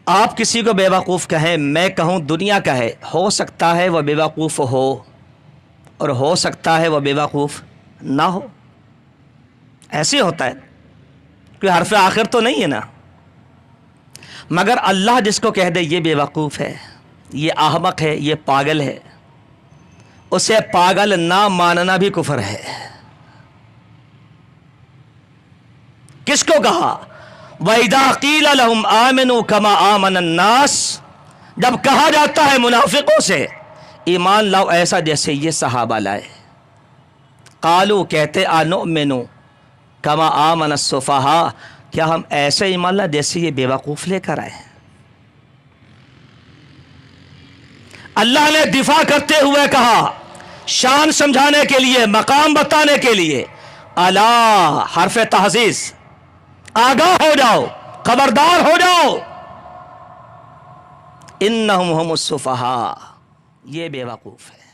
آپ کسی کو بیوقوف کہیں، میں کہوں دنیا کا ہے، ہو سکتا ہے وہ بیوقوف ہو اور ہو سکتا ہے وہ بیوقوف نہ ہو، ایسے ہوتا ہے، کوئی حرف آخر تو نہیں ہے نا۔ مگر اللہ جس کو کہہ دے یہ بیوقوف ہے، یہ احمق ہے، یہ پاگل ہے، اسے پاگل نہ ماننا بھی کفر ہے۔ کس کو کہا؟ وَإِذَا قِيلَ لَهُمْ آمِنُوا كَمَا آمَنَ النَّاسِ، جب کہا جاتا ہے منافقوں سے ایمان لاؤ ایسا جیسے یہ صحابہ لائے، قالوا کہتے أَنُؤْمِنُ كَمَا آمَنَ السُّفَهَاءُ، کیا ہم ایسے ایمان لائے جیسے یہ بیوقوف لے کر آئے؟ اللہ نے دفاع کرتے ہوئے کہا، شان سمجھانے کے لیے، مقام بتانے کے لیے، الا حرف تحزیز، آگاہ ہو جاؤ، خبردار ہو جاؤ، انہم ہم السفہاء، یہ بیوقوف ہے۔